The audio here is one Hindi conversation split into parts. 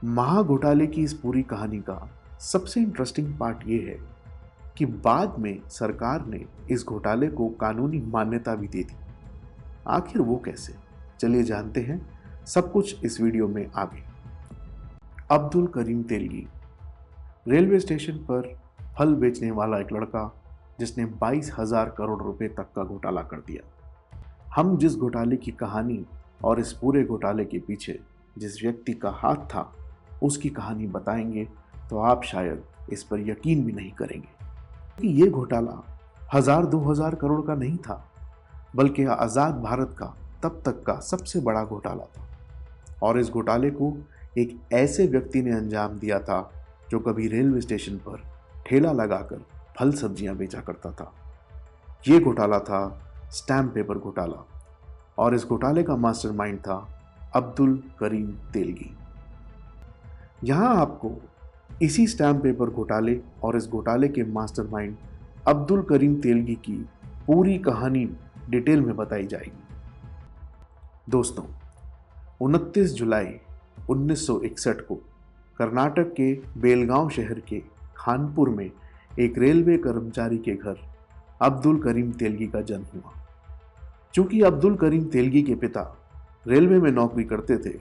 महाघोटाले की इस पूरी कहानी का सबसे इंटरेस्टिंग पार्ट ये है कि बाद में सरकार ने इस घोटाले को कानूनी मान्यता भी दे दी। आखिर वो कैसे? चलिए जानते हैं सब कुछ इस वीडियो में आगे। अब्दुल करीम तेलगी रेलवे स्टेशन पर फल बेचने वाला एक लड़का जिसने 22,000 करोड़ रुपए तक का घोटाला कर दिया। हम जिस घोटाले की कहानी और इस पूरे घोटाले के पीछे जिस व्यक्ति का हाथ था उसकी कहानी बताएंगे तो आप शायद इस पर यकीन भी नहीं करेंगे कि ये घोटाला 1,000-2,000 करोड़ का नहीं था, बल्कि आज़ाद भारत का तब तक का सबसे बड़ा घोटाला था। और इस घोटाले को एक ऐसे व्यक्ति ने अंजाम दिया था जो कभी रेलवे स्टेशन पर ठेला लगाकर फल सब्जियां बेचा करता था। ये घोटाला था स्टैम्प पेपर घोटाला और इस घोटाले का मास्टरमाइंड था अब्दुल करीम तेलगी। यहाँ आपको इसी स्टैम्प पेपर घोटाले और इस घोटाले के मास्टरमाइंड अब्दुल करीम तेलगी की पूरी कहानी डिटेल में बताई जाएगी। दोस्तों, 29 जुलाई 1961 को कर्नाटक के बेलगांव शहर के खानपुर में एक रेलवे कर्मचारी के घर अब्दुल करीम तेलगी का जन्म हुआ। चूंकि अब्दुल करीम तेलगी के पिता रेलवे में नौकरी करते थे,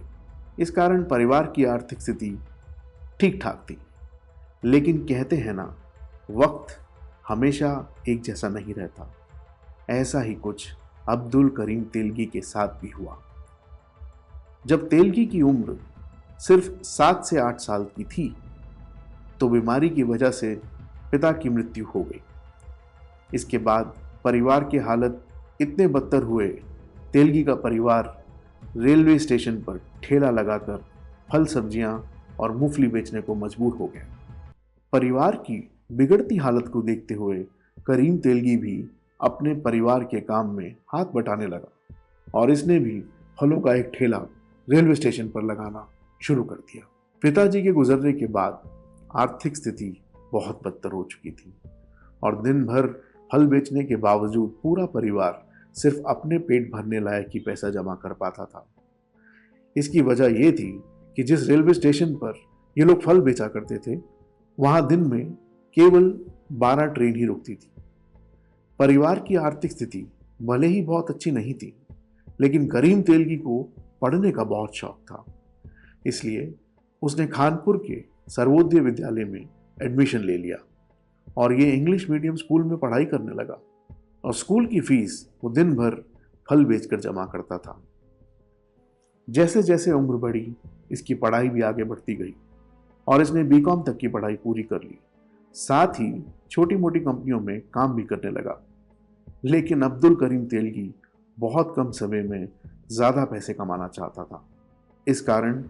इस कारण परिवार की आर्थिक स्थिति ठीक ठाक थी। लेकिन कहते हैं ना, वक्त हमेशा एक जैसा नहीं रहता। ऐसा ही कुछ अब्दुल करीम तेलगी के साथ भी हुआ। जब तेलगी की उम्र सिर्फ 7 से 8 साल की थी तो बीमारी की वजह से पिता की मृत्यु हो गई। इसके बाद परिवार की हालत इतने बदतर हुए, तेलगी का परिवार रेलवे स्टेशन पर ठेला लगाकर फल सब्जियां और मूंगफली बेचने को मजबूर हो गया। परिवार की बिगड़ती हालत को देखते हुए करीम तेलगी भी अपने परिवार के काम में हाथ बटाने लगा और इसने भी फलों का एक ठेला रेलवे स्टेशन पर लगाना शुरू कर दिया। पिताजी के गुजरने के बाद आर्थिक स्थिति बहुत बदतर हो चुकी थी और दिन भर फल बेचने के बावजूद पूरा परिवार सिर्फ अपने पेट भरने लायक ही पैसा जमा कर पाता था। इसकी वजह यह थी कि जिस रेलवे स्टेशन पर ये लोग फल बेचा करते थे, वहां दिन में केवल 12 ट्रेन ही रुकती थी। परिवार की आर्थिक स्थिति भले ही बहुत अच्छी नहीं थी, लेकिन करीम तेलगी को पढ़ने का बहुत शौक था। इसलिए उसने खानपुर के सर्वोदय विद्यालय में एडमिशन ले लिया और ये इंग्लिश मीडियम स्कूल में पढ़ाई करने लगा और स्कूल की फीस वो दिन भर फल बेचकर जमा करता था। जैसे जैसे उम्र बढ़ी, इसकी पढ़ाई भी आगे बढ़ती गई और इसने बीकॉम तक की पढ़ाई पूरी कर ली। साथ ही छोटी मोटी कंपनियों में काम भी करने लगा। लेकिन अब्दुल करीम तेलगी बहुत कम समय में ज़्यादा पैसे कमाना चाहता था। इस कारण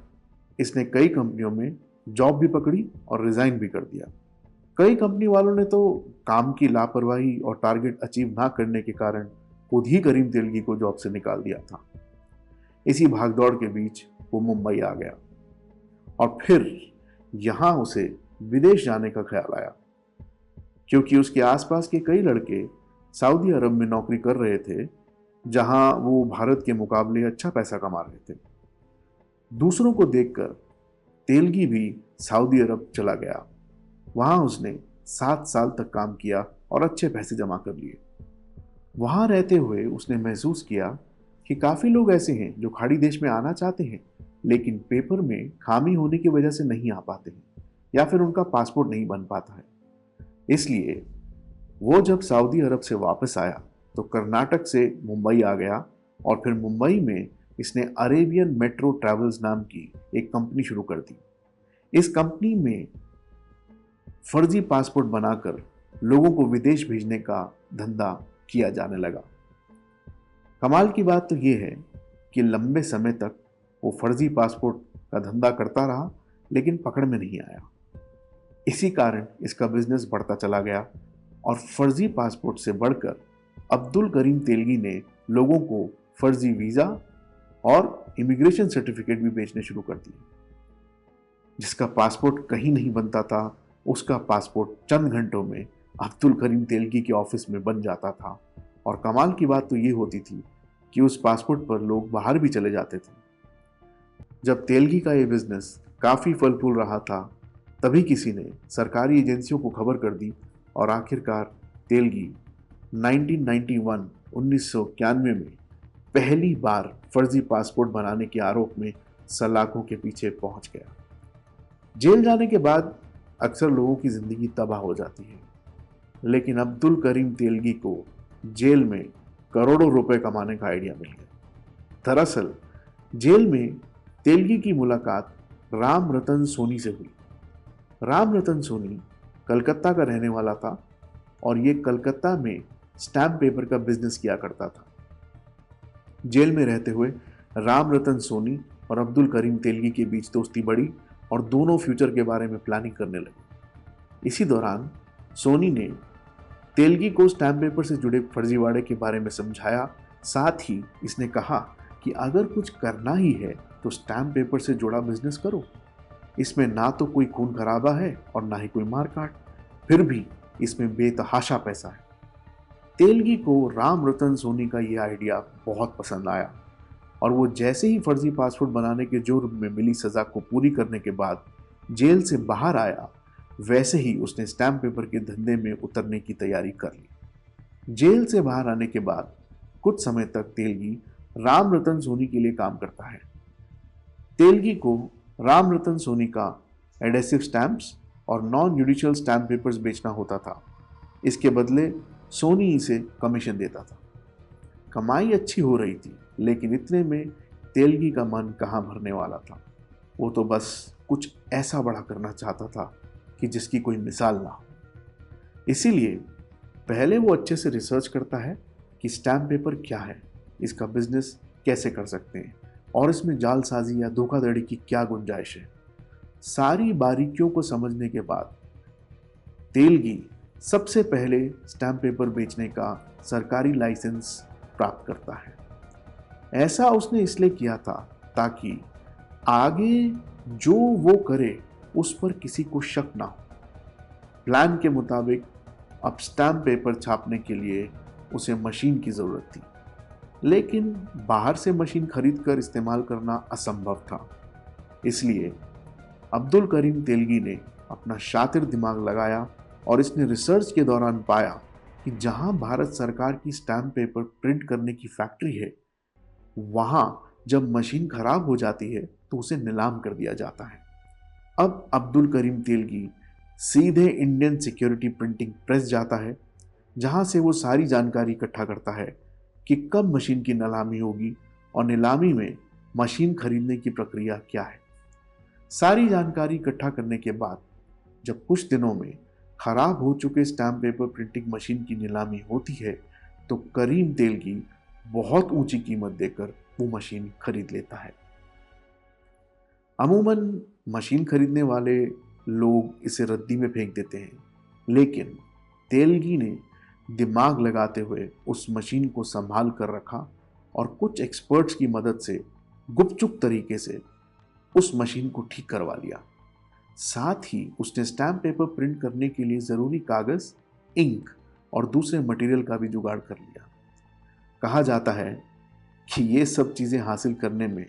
इसने कई कंपनियों में जॉब भी पकड़ी और रिज़ाइन भी कर दिया। कई कंपनी वालों ने तो काम की लापरवाही और टारगेट अचीव ना करने के कारण खुद ही करीम तेलगी को जॉब से निकाल दिया था। इसी भागदौड़ के बीच वो मुंबई आ गया और फिर यहाँ उसे विदेश जाने का ख्याल आया, क्योंकि उसके आसपास के कई लड़के सऊदी अरब में नौकरी कर रहे थे, जहाँ वो भारत के मुकाबले अच्छा पैसा कमा रहे थे। दूसरों को देखकर तेलगी भी सऊदी अरब चला गया। वहाँ उसने 7 साल तक काम किया और अच्छे पैसे जमा कर लिए। वहाँ रहते हुए उसने महसूस किया कि काफ़ी लोग ऐसे हैं जो खाड़ी देश में आना चाहते हैं, लेकिन पेपर में खामी होने की वजह से नहीं आ पाते हैं या फिर उनका पासपोर्ट नहीं बन पाता है। इसलिए वो जब सऊदी अरब से वापस आया तो कर्नाटक से मुंबई आ गया और फिर मुंबई में इसने अरेबियन मेट्रो ट्रैवल्स नाम की एक कंपनी शुरू कर दी। इस कंपनी में फर्जी पासपोर्ट बनाकर लोगों को विदेश भेजने का धंधा किया जाने लगा। कमाल की बात तो ये है कि लंबे समय तक वो फर्जी पासपोर्ट का धंधा करता रहा, लेकिन पकड़ में नहीं आया। इसी कारण इसका बिजनेस बढ़ता चला गया और फर्जी पासपोर्ट से बढ़कर अब्दुल करीम तेलगी ने लोगों को फर्जी वीज़ा और इमिग्रेशन सर्टिफिकेट भी बेचने शुरू कर दिए। जिसका पासपोर्ट कहीं नहीं बनता था, उसका पासपोर्ट चंद घंटों में अब्दुल करीम तेलगी के ऑफिस में बन जाता था। और कमाल की बात तो ये होती थी कि उस पासपोर्ट पर लोग बाहर भी चले जाते थे। जब तेलगी का ये बिजनेस काफी फल फूल रहा था। तभी किसी ने सरकारी एजेंसियों को खबर कर दी और आखिरकार तेलगी 1991 1991 में पहली बार फर्जी पासपोर्ट बनाने के आरोप में सलाखों के पीछे पहुंच गया। जेल जाने के बाद अक्सर लोगों की जिंदगी तबाह हो जाती है, लेकिन अब्दुल करीम तेलगी को जेल में करोड़ों रुपए कमाने का आइडिया मिल गया। दरअसल जेल में तेलगी की मुलाकात राम रतन सोनी से हुई। राम रतन सोनी कलकत्ता का रहने वाला था और ये कलकत्ता में स्टैम्प पेपर का बिजनेस किया करता था। जेल में रहते हुए राम रतन सोनी और अब्दुल करीम तेलगी के बीच दोस्ती बढ़ी और दोनों फ्यूचर के बारे में प्लानिंग करने लगे। इसी दौरान सोनी ने तेलगी को स्टैम्प पेपर से जुड़े फर्जीवाड़े के बारे में समझाया। साथ ही इसने कहा कि अगर कुछ करना ही है तो स्टैम्प पेपर से जुड़ा बिजनेस करो। इसमें ना तो कोई खून खराबा है और ना ही कोई मारकाट, फिर भी इसमें बेतहाशा पैसा है। तेलगी को राम रतन सोनी का यह आइडिया बहुत पसंद आया और वो जैसे ही फर्जी पासपोर्ट बनाने के जुर्म में मिली सजा को पूरी करने के बाद जेल से बाहर आया, वैसे ही उसने स्टैम्प पेपर के धंधे में उतरने की तैयारी कर ली। जेल से बाहर आने के बाद कुछ समय तक तेलगी राम रतन सोनी के लिए काम करता है। तेलगी को राम रतन सोनी का एडेसिव स्टैम्प्स और नॉन जुडिशियल स्टैम्प पेपर्स बेचना होता था। इसके बदले सोनी इसे कमीशन देता था। कमाई अच्छी हो रही थी, लेकिन इतने में तेलगी का मन कहाँ भरने वाला था। वो तो बस कुछ ऐसा बड़ा करना चाहता था कि जिसकी कोई मिसाल ना हो। इसीलिए पहले वो अच्छे से रिसर्च करता है कि स्टैम्प पेपर क्या है, इसका बिजनेस कैसे कर सकते हैं और इसमें जालसाजी या धोखाधड़ी की क्या गुंजाइश है। सारी बारीकियों को समझने के बाद तेलगी सबसे पहले स्टैम्प पेपर बेचने का सरकारी लाइसेंस प्राप्त करता है। ऐसा उसने इसलिए किया था ताकि आगे जो वो करे उस पर किसी को शक ना हो। प्लान के मुताबिक अब स्टैम्प पेपर छापने के लिए उसे मशीन की ज़रूरत थी, लेकिन बाहर से मशीन खरीद कर इस्तेमाल करना असंभव था। इसलिए अब्दुल करीम तेलगी ने अपना शातिर दिमाग लगाया और इसने रिसर्च के दौरान पाया कि जहां भारत सरकार की स्टैम्प पेपर प्रिंट करने की फैक्ट्री है, वहां जब मशीन खराब हो जाती है तो उसे नीलाम कर दिया जाता है। अब अब्दुल करीम तेलगी सीधे इंडियन सिक्योरिटी प्रिंटिंग प्रेस जाता है, जहां से वो सारी जानकारी इकट्ठा करता है कि कब मशीन की नीलामी होगी और नीलामी में मशीन खरीदने की प्रक्रिया क्या है। सारी जानकारी इकट्ठा करने के बाद जब कुछ दिनों में खराब हो चुके स्टैम्प पेपर प्रिंटिंग मशीन की नीलामी होती है, तो करीम तेलगी बहुत ऊंची कीमत देकर वो मशीन खरीद लेता है। अमूमन मशीन खरीदने वाले लोग इसे रद्दी में फेंक देते हैं, लेकिन तेलगी ने दिमाग लगाते हुए उस मशीन को संभाल कर रखा और कुछ एक्सपर्ट्स की मदद से गुपचुप तरीके से उस मशीन को ठीक करवा लिया। साथ ही उसने स्टैम्प पेपर प्रिंट करने के लिए ज़रूरी कागज़, इंक और दूसरे मटेरियल का भी जुगाड़ कर लिया। कहा जाता है कि ये सब चीज़ें हासिल करने में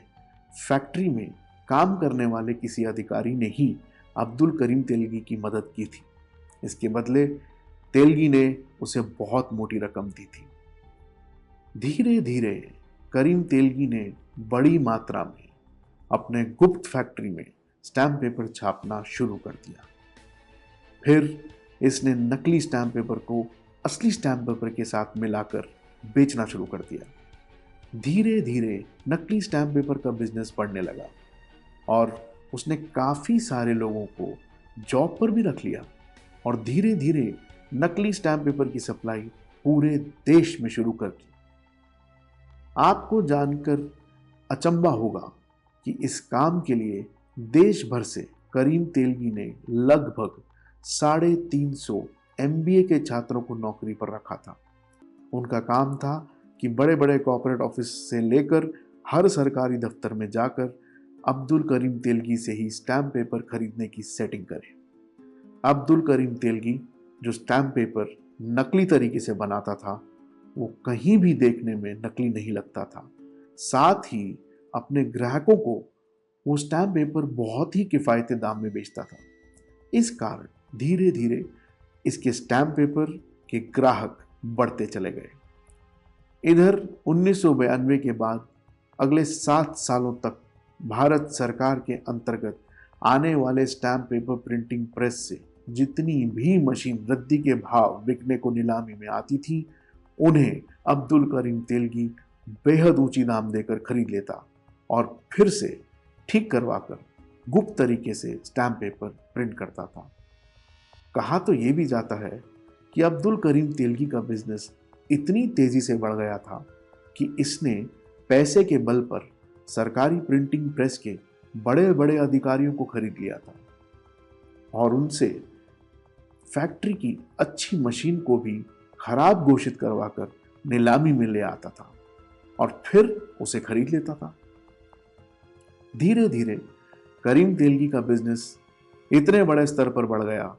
फैक्ट्री में काम करने वाले किसी अधिकारी ने ही अब्दुल करीम तेलगी की मदद की थी। इसके बदले तेलगी ने उसे बहुत मोटी रकम दी थी। धीरे धीरे करीम तेलगी ने बड़ी मात्रा में अपने गुप्त फैक्ट्री में स्टैम्प पेपर छापना शुरू कर दिया। फिर इसने नकली स्टैम्प पेपर को असली स्टैम्प पेपर के साथ मिलाकर बेचना शुरू कर दिया। धीरे धीरे नकली स्टैम्प पेपर का बिजनेस बढ़ने लगा और उसने काफ़ी सारे लोगों को जॉब पर भी रख लिया और धीरे धीरे नकली स्टैम्प पेपर की सप्लाई पूरे देश में शुरू कर दी। आपको जानकर अचंभा होगा कि इस काम के लिए देश भर से करीम तेलगी ने लगभग 350 MBA के छात्रों को नौकरी पर रखा था। उनका काम था कि बड़े बड़े कॉर्पोरेट ऑफिस से लेकर हर सरकारी दफ्तर में जाकर अब्दुल करीम तेलगी से ही स्टैम्प पेपर खरीदने की सेटिंग करें। अब्दुल करीम तेलगी जो स्टैम्प पेपर नकली तरीके से बनाता था, वो कहीं भी देखने में नकली नहीं लगता था। साथ ही अपने ग्राहकों को वो स्टैम्प पेपर बहुत ही किफ़ायती दाम में बेचता था। इस कारण धीरे धीरे इसके स्टैम्प पेपर के ग्राहक बढ़ते चले गए। इधर 1992 के बाद अगले 7 सालों तक भारत सरकार के अंतर्गत आने वाले स्टैम्प पेपर प्रिंटिंग प्रेस से जितनी भी मशीन रद्दी के भाव बिकने को नीलामी में आती थी, उन्हें अब्दुल करीम तेलगी बेहद ऊंची दाम देकर खरीद लेता और फिर से ठीक करवाकर गुप्त तरीके से स्टैम्प पेपर प्रिंट करता था। कहा तो यह भी जाता है कि अब्दुल करीम तेलगी का बिजनेस इतनी तेजी से बढ़ गया था कि इसने पैसे के बल पर सरकारी प्रिंटिंग प्रेस के बड़े बड़े अधिकारियों को खरीद लिया था और उनसे फैक्ट्री की अच्छी मशीन को भी खराब घोषित करवाकर नीलामी में ले आता था और फिर उसे खरीद लेता था। धीरे धीरे करीम तेलगी का बिजनेस इतने बड़े स्तर पर बढ़ गया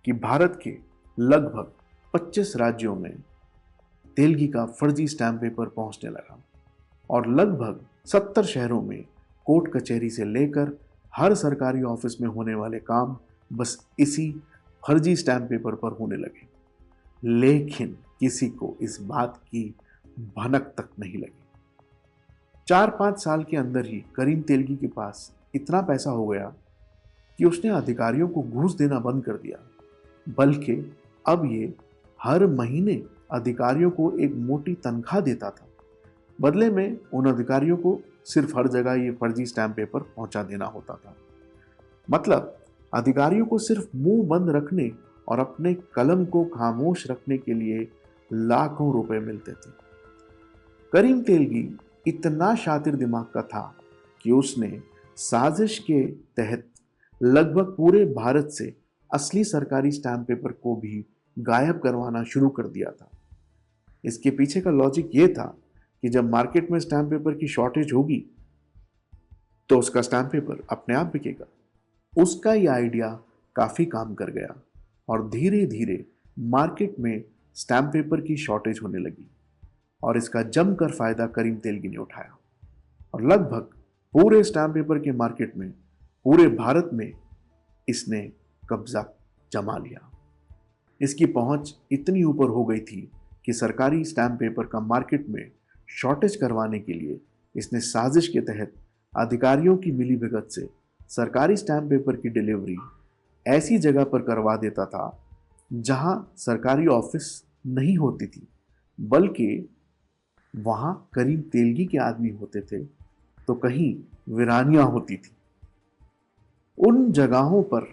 कि भारत के लगभग 25 राज्यों में तेलगी का फर्जी स्टैम्प पेपर पहुंचने लगा और लगभग 70 शहरों में कोर्ट कचहरी से लेकर हर सरकारी ऑफिस में होने वाले काम बस इसी फर्जी स्टैम्प पेपर पर होने लगे। लेकिन किसी को इस बात की भनक तक नहीं लगी। 4-5 साल के अंदर ही करीम तेलगी के पास इतना पैसा हो गया कि उसने अधिकारियों को घूस देना बंद कर दिया, बल्कि अब ये हर महीने अधिकारियों को एक मोटी तनख्वाह देता था। बदले में उन अधिकारियों को सिर्फ हर जगह ये फर्जी स्टैम्प पेपर पहुंचा देना होता था। मतलब अधिकारियों को सिर्फ मुंह बंद रखने और अपने कलम को खामोश रखने के लिए लाखों रुपए मिलते थे। करीम तेलगी इतना शातिर दिमाग का था कि उसने साजिश के तहत लगभग पूरे भारत से असली सरकारी स्टैम्प पेपर को भी गायब करवाना शुरू कर दिया था। इसके पीछे का लॉजिक ये था कि जब मार्केट में स्टैम्प पेपर की शॉर्टेज होगी तो उसका स्टैम्प पेपर अपने आप बिकेगा। उसका ये आइडिया काफ़ी काम कर गया और धीरे धीरे मार्केट में स्टैम्प पेपर की शॉर्टेज होने लगी और इसका जमकर फायदा करीम तेलगी ने उठाया और लगभग पूरे स्टैम्प पेपर के मार्केट में पूरे भारत में इसने कब्जा जमा लिया। इसकी पहुंच इतनी ऊपर हो गई थी कि सरकारी स्टैम्प पेपर का मार्केट में शॉर्टेज करवाने के लिए इसने साजिश के तहत अधिकारियों की मिलीभगत से सरकारी स्टैम्प पेपर की डिलीवरी ऐसी जगह पर करवा देता था जहां सरकारी ऑफिस नहीं होती थी, बल्कि वहां करीम तेलगी के आदमी होते थे तो कहीं वीरानियां होती थी। उन जगहों पर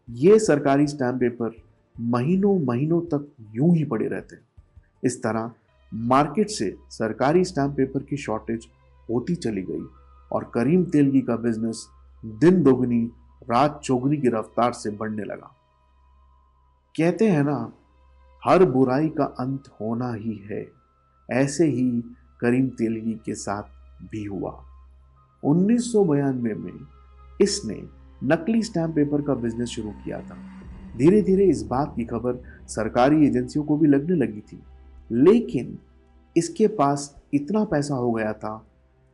ये सरकारी स्टैम्प पेपर महीनों महीनों तक यूं ही पड़े रहते। इस तरह मार्केट से सरकारी स्टैम्प पेपर की शॉर्टेज होती चली गई और करीम तेलगी का बिजनेस दिन दोगुनी रात चौगुनी की रफ्तार से बढ़ने लगा। कहते हैं ना, हर बुराई का अंत होना ही है। ऐसे ही करीम तेलगी के साथ भी हुआ। 1992 में इसने नकली स्टैम्प पेपर का बिजनेस शुरू किया था। धीरे धीरे इस बात की खबर सरकारी एजेंसियों को भी लगने लगी थी, लेकिन इसके पास इतना पैसा हो गया था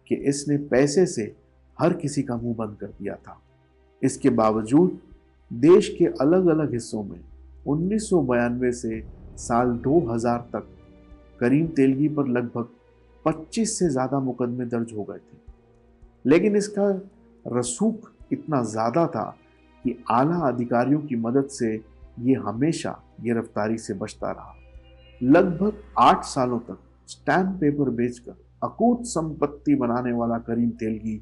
कि इसने पैसे से हर किसी का मुंह बंद कर दिया था। इसके बावजूद देश के अलग अलग हिस्सों में 1992 से साल 2000 तक करीम तेलगी पर लगभग 25 से ज़्यादा मुकदमे दर्ज हो गए थे, लेकिन इसका रसूख इतना ज़्यादा था कि आला अधिकारियों की मदद से ये हमेशा गिरफ्तारी से बचता रहा। लगभग 8 सालों तक स्टैम्प पेपर बेचकर अकूत संपत्ति बनाने वाला करीम तेलगी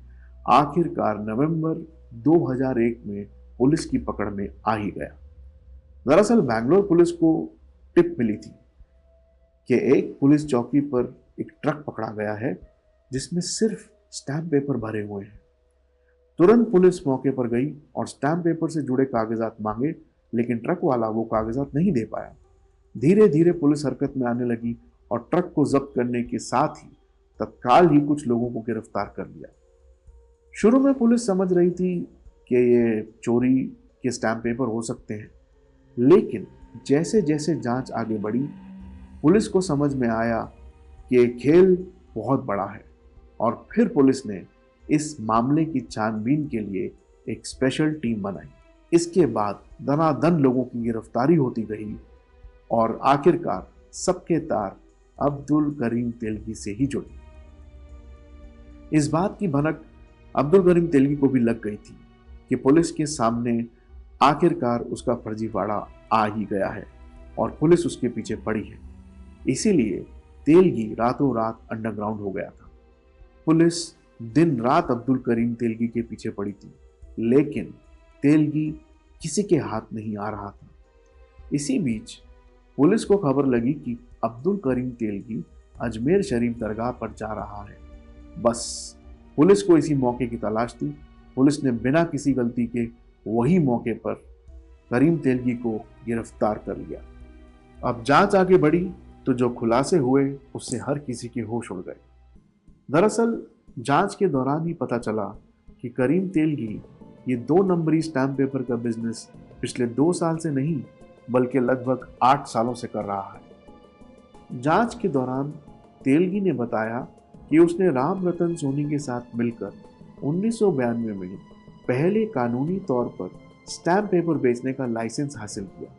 आखिरकार नवंबर 2001 में पुलिस की पकड़ में आ ही गया। दरअसल बैंगलोर पुलिस को टिप मिली थी कि एक पुलिस चौकी पर एक ट्रक पकड़ा गया है जिसमें सिर्फ स्टैम्प पेपर भरे हुए हैं। तुरंत पुलिस मौके पर गई और स्टैम्प पेपर से जुड़े कागजात मांगे, लेकिन ट्रक वाला वो कागजात नहीं दे पाया। धीरे धीरे पुलिस हरकत में आने लगी और ट्रक को जब्त करने के साथ ही तत्काल ही कुछ लोगों को गिरफ्तार कर लिया। शुरू में पुलिस समझ रही थी कि ये चोरी के स्टैम्प पेपर हो सकते हैं, लेकिन जैसे जैसे जांच आगे बढ़ी पुलिस को समझ में आया कि ये खेल बहुत बड़ा है और फिर पुलिस ने इस मामले की छानबीन के लिए एक स्पेशल टीम बनाई। इसके बाद दनादन लोगों की गिरफ्तारी होती गई और आखिरकार सबके तार अब्दुल करीम तेलगी से ही जुड़े। इस बात की भनक अब्दुल करीम तेलगी को भी लग गई थी कि पुलिस के सामने आखिरकार उसका फर्जीवाड़ा आ ही गया है और पुलिस उसके पीछे पड़ी है। इसीलिए तेलगी रातों रात अंडरग्राउंड हो गया था। पुलिस दिन रात अब्दुल करीम तेलगी के पीछे पड़ी थी, लेकिन तेलगी किसी के हाथ नहीं आ रहा था। इसी बीच पुलिस को खबर लगी कि अब्दुल करीम तेलगी अजमेर शरीफ दरगाह पर जा रहा है। बस पुलिस को इसी मौके की तलाश थी। पुलिस ने बिना किसी गलती के वही मौके पर करीम तेलगी को गिरफ्तार कर लिया। अब जांच आगे बढ़ी तो जो खुलासे हुए उससे हर किसी के होश उड़ गए। दरअसल जांच के दौरान ही पता चला कि करीम तेलगी ये 2 नंबरी स्टैम्प पेपर का बिजनेस पिछले 2 साल से नहीं बल्कि लगभग 8 सालों से कर रहा है। जांच के दौरान तेलगी ने बताया कि उसने राम रतन सोनी के साथ मिलकर 1992 में पहले कानूनी तौर पर स्टैम्प पेपर बेचने का लाइसेंस हासिल किया।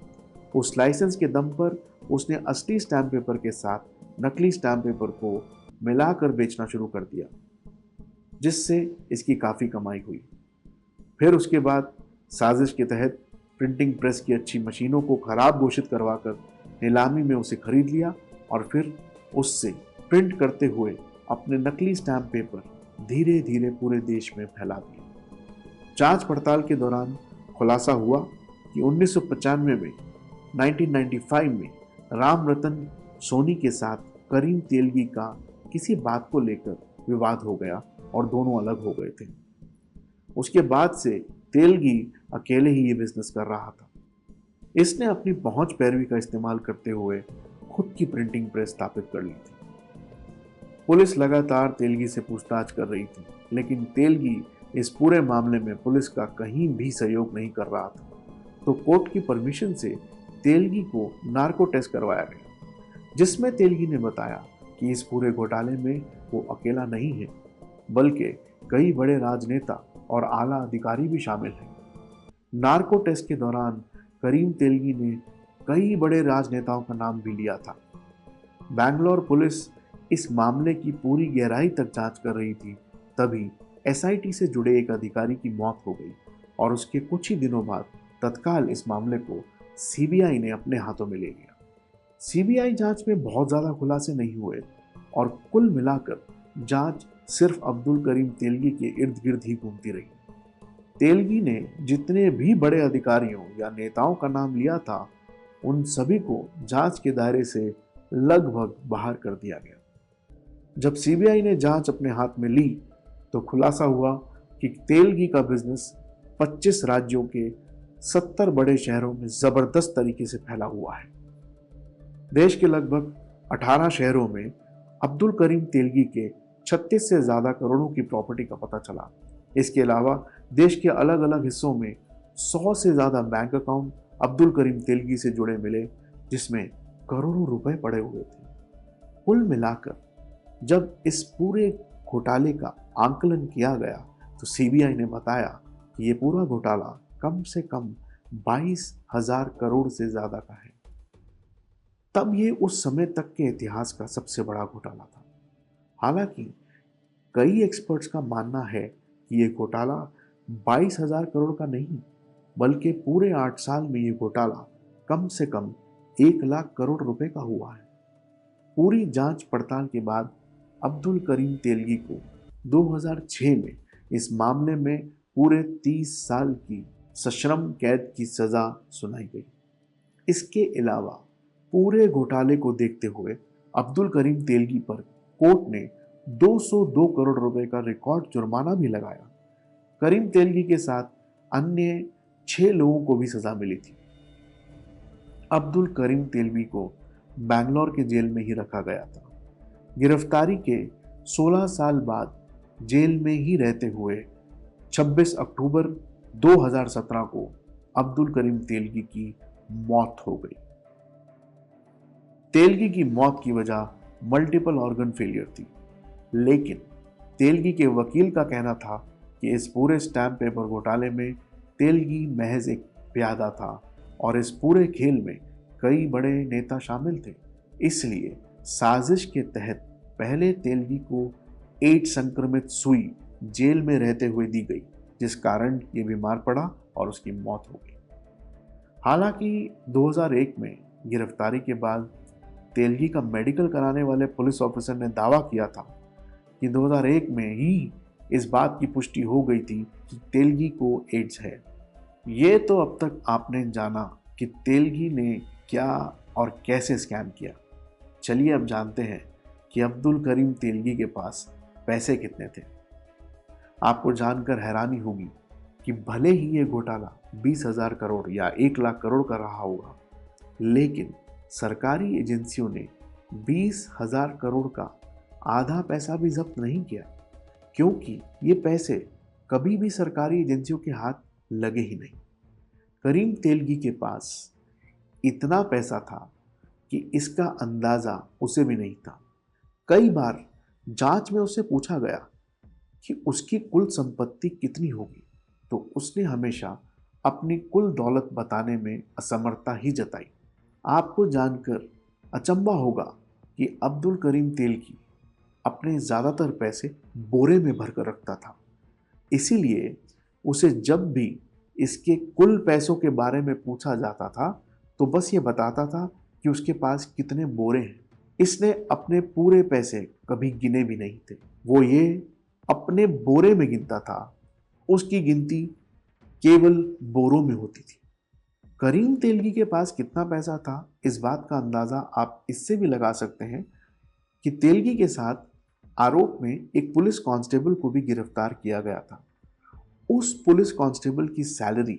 उस लाइसेंस के दम पर उसने असली स्टैम्प पेपर के साथ नकली स्टैम्प पेपर को मिलाकर बेचना शुरू कर दिया, जिससे इसकी काफ़ी कमाई हुई। फिर उसके बाद साजिश के तहत प्रिंटिंग प्रेस की अच्छी मशीनों को खराब घोषित करवाकर नीलामी में उसे खरीद लिया और फिर उससे प्रिंट करते हुए अपने नकली स्टैम्प पेपर धीरे धीरे पूरे देश में फैला दिए। जांच पड़ताल के दौरान खुलासा हुआ कि 1995 में 1995 में राम रतन सोनी के साथ करीम तेलगी का किसी बात को लेकर विवाद हो गया और दोनों अलग हो गए थे। उसके बाद से तेलगी अकेले ही ये बिजनेस कर रहा था। इसने अपनी पहुंच पैरवी का इस्तेमाल करते हुए खुद की प्रिंटिंग प्रेस स्थापित कर ली थी। पुलिस लगातार तेलगी से पूछताछ कर रही थी, लेकिन तेलगी इस पूरे मामले में पुलिस का कहीं भी सहयोग नहीं कर रहा था। तो कोर्ट की परमिशन से तेलगी को नार्को टेस्ट करवाया गया, जिसमें तेलगी ने बताया कि इस पूरे घोटाले में वो अकेला नहीं है, बल्कि कई बड़े राजनेता और आला अधिकारी भी शामिल हैं। नार्को टेस्ट के दौरान करीम तेलगी ने कई बड़े राजनेताओं का नाम भी लिया था। बैंगलोर पुलिस इस मामले की पूरी गहराई तक जांच कर रही थी, तभी एसआईटी से जुड़े एक अधिकारी की मौत हो गई और उसके कुछ ही दिनों बाद तत्काल इस मामले को सीबीआई ने अपने हाथों में ले लिया। सीबीआई जांच में बहुत ज़्यादा खुलासे नहीं हुए और कुल मिलाकर जांच सिर्फ अब्दुल करीम तेलगी के इर्द गिर्द ही घूमती रही। तेलगी ने जितने भी बड़े अधिकारियों या नेताओं का नाम लिया था, उन सभी को जांच के दायरे से लगभग बाहर कर दिया गया। जब सीबीआई ने जांच अपने हाथ में ली तो खुलासा हुआ कि तेलगी का बिजनेस 25 राज्यों के 70 बड़े शहरों में जबरदस्त तरीके से फैला हुआ है। देश के लगभग 18 शहरों में अब्दुल करीम तेलगी के 36 से ज्यादा करोड़ों की प्रॉपर्टी का पता चला। इसके अलावा देश के अलग अलग हिस्सों में 100 से ज्यादा बैंक अकाउंट अब्दुल करीम तेलगी से जुड़े मिले, जिसमें करोड़ों रुपए पड़े हुए थे। कुल मिलाकर जब इस पूरे घोटाले का आंकलन किया गया तो सीबीआई ने बताया कि ये पूरा घोटाला कम से कम 22,000 करोड़ से ज्यादा का है। तब ये उस समय तक के इतिहास का सबसे बड़ा घोटाला था। हालांकि कई एक्सपर्ट्स का मानना है कि ये घोटाला 22,000 करोड़ का नहीं, बल्कि पूरे 8 साल में ये घोटाला कम से कम 1 लाख करोड़ रुपए का हुआ है। पूरी जांच पड़ताल के बाद अब्दुल करीम तेलगी को 2006 में इस मामले में पूरे 30 साल की सश्रम कैद की सजा सुनाई गई। इसके अलावा पूरे घोटाले को देखते हुए अब्दुल करीम तेलगी पर कोर्ट ने 202 करोड़ रुपए का रिकॉर्ड जुर्माना भी लगाया। करीम तेलगी के साथ अन्य 6 लोगों को भी सजा मिली थी। अब्दुल करीम तेलगी को बैंगलोर के जेल में ही रखा गया था। गिरफ्तारी के 16 साल बाद जेल में ही रहते हुए 26 अक्टूबर 2017 को अब्दुल करीम तेलगी की मौत हो गई। तेलगी की मौत की वजह मल्टीपल ऑर्गन फेलियर थी, लेकिन तेलगी के वकील का कहना था कि इस पूरे स्टैम्प पेपर घोटाले में तेलगी महज एक प्यादा था और इस पूरे खेल में कई बड़े नेता शामिल थे। इसलिए साजिश के तहत पहले तेलगी को एड्स संक्रमित सुई जेल में रहते हुए दी गई, जिस कारण ये बीमार पड़ा और उसकी मौत हो गई। हालांकि 2001 में गिरफ्तारी के बाद तेलगी का मेडिकल कराने वाले पुलिस ऑफिसर ने दावा किया था कि 2001 में ही इस बात की पुष्टि हो गई थी कि तेलगी को एड्स है। ये तो अब तक आपने जाना कि तेलगी ने क्या और कैसे स्कैम किया। चलिए अब जानते हैं कि अब्दुल करीम तेलगी के पास पैसे कितने थे। आपको जानकर हैरानी होगी कि भले ही ये घोटाला 20,000 करोड़ या 1 लाख करोड़ का रहा होगा, लेकिन सरकारी एजेंसियों ने 20,000 करोड़ का आधा पैसा भी जब्त नहीं किया, क्योंकि ये पैसे कभी भी सरकारी एजेंसियों के हाथ लगे ही नहीं। करीम तेलगी के पास इतना पैसा था कि इसका अंदाजा उसे भी नहीं था। कई बार जांच में उससे पूछा गया कि उसकी कुल संपत्ति कितनी होगी, तो उसने हमेशा अपनी कुल दौलत बताने में असमर्थता ही जताई। आपको जानकर अचंभा होगा कि अब्दुल करीम तेलगी अपने ज़्यादातर पैसे बोरे में भरकर रखता था। इसीलिए उसे जब भी इसके कुल पैसों के बारे में पूछा जाता था तो बस ये बताता था कि उसके पास कितने बोरे हैं। इसने अपने पूरे पैसे कभी गिने भी नहीं थे, वो ये अपने बोरे में गिनता था। उसकी गिनती केवल बोरों में होती थी। करीम तेलगी के पास कितना पैसा था, इस बात का अंदाज़ा आप इससे भी लगा सकते हैं कि तेलगी के साथ आरोप में एक पुलिस कांस्टेबल को भी गिरफ्तार किया गया था। उस पुलिस कांस्टेबल की सैलरी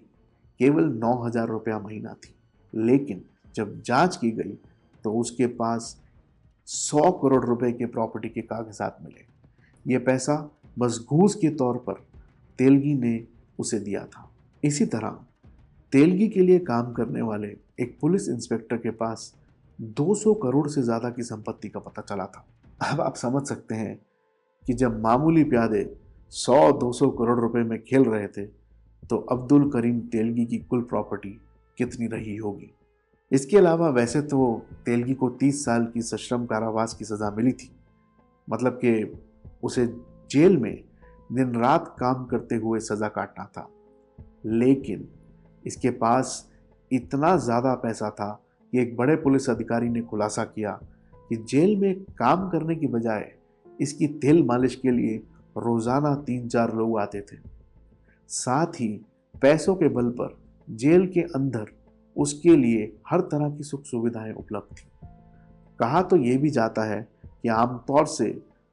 केवल 9,000 रुपया महीना थी, लेकिन जब जांच की गई तो उसके पास 100 करोड़ रुपए के प्रॉपर्टी के कागजात मिले। यह पैसा बस घूस के तौर पर तेलगी ने उसे दिया था। इसी तरह तेलगी के लिए काम करने वाले एक पुलिस इंस्पेक्टर के पास 200 करोड़ से ज़्यादा की संपत्ति का पता चला था। अब आप समझ सकते हैं कि जब मामूली प्यादे 100-200 करोड़ रुपए में खेल रहे थे तो अब्दुल करीम तेलगी की कुल प्रॉपर्टी कितनी रही होगी। इसके अलावा वैसे तो तेलगी को 30 साल की सश्रम कारावास की सज़ा मिली थी, मतलब कि उसे जेल में दिन रात काम करते हुए सज़ा काटना था। लेकिन इसके पास इतना ज़्यादा पैसा था कि एक बड़े पुलिस अधिकारी ने खुलासा किया कि जेल में काम करने की बजाय इसकी तेल मालिश के लिए रोज़ाना 3-4 लोग आते थे। साथ ही पैसों के बल पर जेल के अंदर उसके लिए हर तरह की सुख सुविधाएं उपलब्ध थी। कहा तो ये भी जाता है कि आमतौर से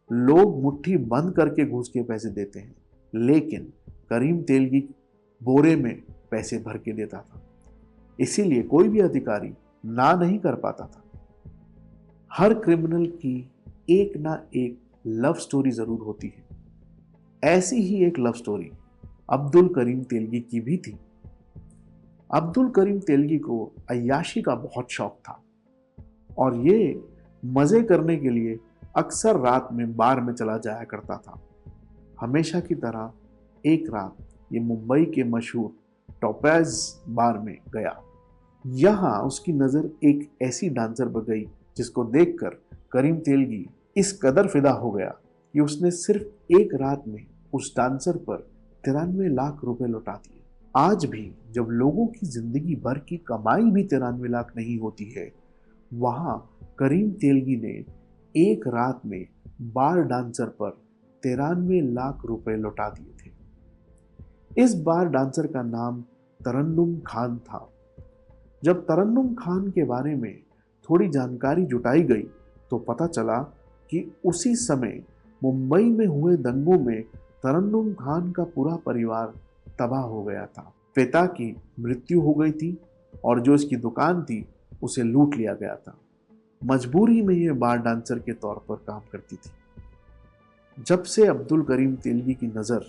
लोग मुट्ठी बंद करके घूस के पैसे देते हैं, लेकिन करीम तेलगी बोरे में पैसे भर के देता था। इसीलिए कोई भी अधिकारी ना नहीं कर पाता था। हर क्रिमिनल की एक ना एक लव स्टोरी जरूर होती है। ऐसी ही एक लव स्टोरी अब्दुल करीम तेलगी की भी थी। अब्दुल करीम तेलगी को अय्याशी का बहुत शौक था और ये मजे करने के लिए अक्सर रात में बार में चला जाया करता था। हमेशा की तरह एक रात ये मुंबई के मशहूर टोपैज बार में गया। यहाँ उसकी नज़र एक ऐसी डांसर पर गई जिसको देखकर करीम तेलगी इस कदर फिदा हो गया कि उसने सिर्फ एक रात में उस डांसर पर 93 लाख रुपए लौटा दिए। आज भी जब लोगों की जिंदगी भर की कमाई भी 93 लाख नहीं होती है, वहां करीम तेलगी ने एक रात में बार डांसर पर 93 लाख रुपए लौटा दिए थे। इस बार डांसर का नाम तरन्नुम खान था। जब तरन्नुम खान के बारे में थोड़ी जानकारी जुटाई गई तो पता चला कि उसी समय मुंबई में हुए दंगों में तरन्नुम खान का पूरा परिवार तबाह हो गया था। पिता की मृत्यु हो गई थी और जो इसकी दुकान थी उसे लूट लिया गया था। मजबूरी में यह बार डांसर के तौर पर काम करती थी। जब से अब्दुल करीम तेलगी की नज़र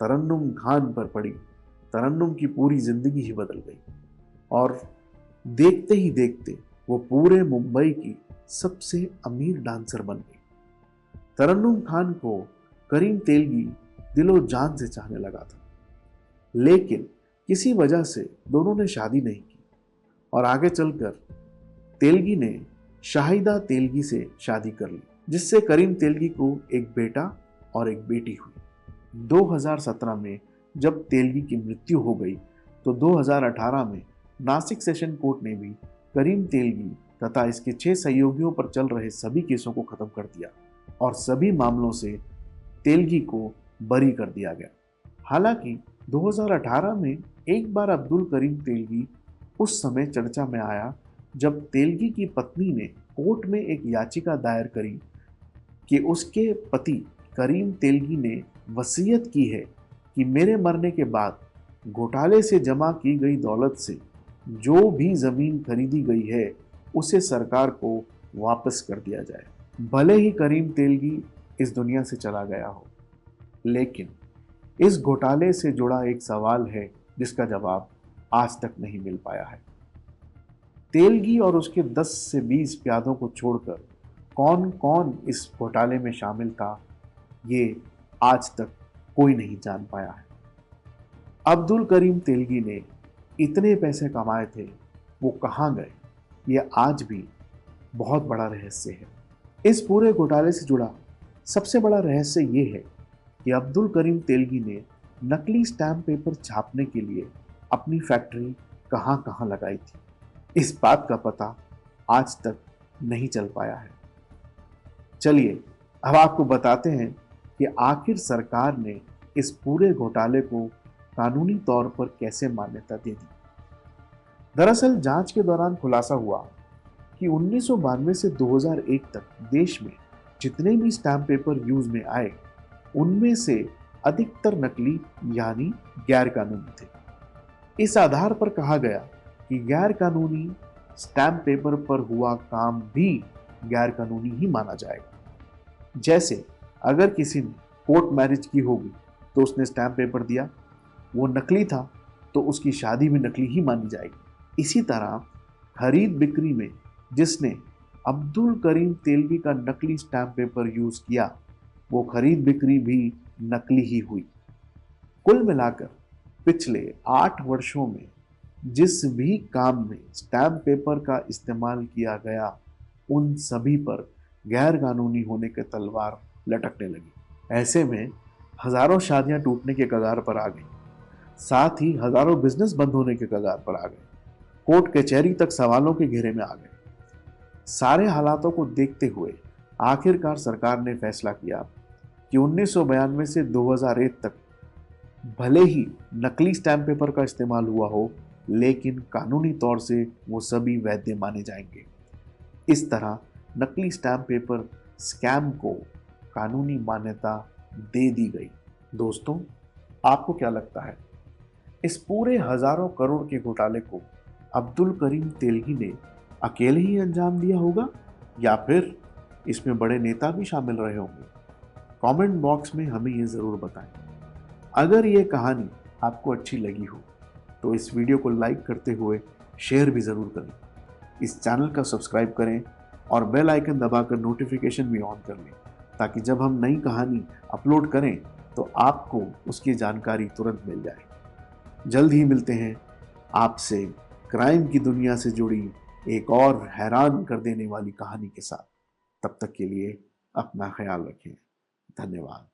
तरन्नुम खान पर पड़ी, तरन्नुम की पूरी जिंदगी ही बदल गई और देखते ही देखते वो पूरे मुंबई की सबसे अमीर डांसर बन गई। तरन्नुम खान को करीम तेलगी दिलो जान से चाहने लगा था, लेकिन किसी वजह से दोनों ने शादी नहीं की और आगे चलकर तेलगी ने शाहिदा तेलगी से शादी कर ली, जिससे करीम तेलगी को एक बेटा और एक बेटी हुई। 2017 में जब तेलगी की मृत्यु हो गई तो 2018 में नासिक सेशन कोर्ट ने भी करीम तेलगी तथा इसके 6 सहयोगियों पर चल रहे सभी केसों को खत्म कर दिया और सभी मामलों से तेलगी को बरी कर दिया गया। हालांकि 2018 में एक बार अब्दुल करीम तेलगी उस समय चर्चा में आया जब तेलगी की पत्नी ने कोर्ट में एक याचिका दायर करी कि उसके पति करीम तेलगी ने वसीयत की है कि मेरे मरने के बाद घोटाले से जमा की गई दौलत से जो भी जमीन खरीदी गई है उसे सरकार को वापस कर दिया जाए। भले ही करीम तेलगी इस दुनिया से चला गया हो, लेकिन इस घोटाले से जुड़ा एक सवाल है जिसका जवाब आज तक नहीं मिल पाया है। तेलगी और उसके 10 से 20 प्यादों को छोड़कर कौन कौन इस घोटाले में शामिल था, ये आज तक कोई नहीं जान पाया है। अब्दुल करीम तेलगी ने इतने पैसे कमाए थे, वो कहाँ गए, ये आज भी बहुत बड़ा रहस्य है। इस पूरे घोटाले से जुड़ा सबसे बड़ा रहस्य ये है कि अब्दुल करीम तेलगी ने नकली स्टैम्प पेपर छापने के लिए अपनी फैक्ट्री कहाँ कहाँ लगाई थी, इस बात का पता आज तक नहीं चल पाया है। चलिए अब आपको बताते हैं कि आखिर सरकार ने इस पूरे घोटाले को कानूनी तौर पर कैसे मान्यता दे दी। दरअसल जांच के दौरान खुलासा हुआ कि 1992 से 2001 तक देश में जितने भी स्टैम्प पेपर यूज में आए उनमें से अधिकतर नकली यानी गैर कानूनी थे। इस आधार पर कहा गया कि गैर कानूनी स्टैम्प पेपर पर हुआ काम भी गैर कानूनी ही माना जाएगा। जैसे अगर किसी ने कोर्ट मैरिज की होगी तो उसने स्टैम्प पेपर दिया, वो नकली था तो उसकी शादी भी नकली ही मानी जाएगी। इसी तरह खरीद बिक्री में जिसने अब्दुल करीम तेलगी का नकली स्टैम्प पेपर यूज किया, वो खरीद बिक्री भी नकली ही हुई। कुल मिलाकर पिछले 8 वर्षों में जिस भी काम में स्टैम्प पेपर का इस्तेमाल किया गया, उन सभी पर गैर कानूनी होने के तलवार लटकने लगी। ऐसे में हजारों शादियां टूटने के कगार पर आ गई, साथ ही हजारों बिजनेस बंद होने के कगार पर आ गए, कोर्ट कचहरी तक सवालों के घेरे में आ गए। सारे हालातों को देखते हुए आखिरकार सरकार ने फैसला किया कि 1992 से 2001 तक भले ही नकली स्टैम्प पेपर का इस्तेमाल हुआ हो, लेकिन कानूनी तौर से वो सभी वैध माने जाएंगे। इस तरह नकली स्टैम्प पेपर स्कैम को कानूनी मान्यता दे दी गई। दोस्तों, आपको क्या लगता है, इस पूरे हजारों करोड़ के घोटाले को अब्दुल करीम तेलगी ने अकेले ही अंजाम दिया होगा या फिर इसमें बड़े नेता भी शामिल रहे होंगे? कमेंट बॉक्स में हमें ये ज़रूर बताएं। अगर ये कहानी आपको अच्छी लगी हो तो इस वीडियो को लाइक करते हुए शेयर भी ज़रूर करें। इस चैनल का सब्सक्राइब करें और बेल आइकन दबाकर नोटिफिकेशन भी ऑन कर लें, ताकि जब हम नई कहानी अपलोड करें तो आपको उसकी जानकारी तुरंत मिल जाए। जल्द ही मिलते हैं आपसे क्राइम की दुनिया से जुड़ी एक और हैरान कर देने वाली कहानी के साथ। तब तक के लिए अपना ख्याल रखें। धन्यवाद।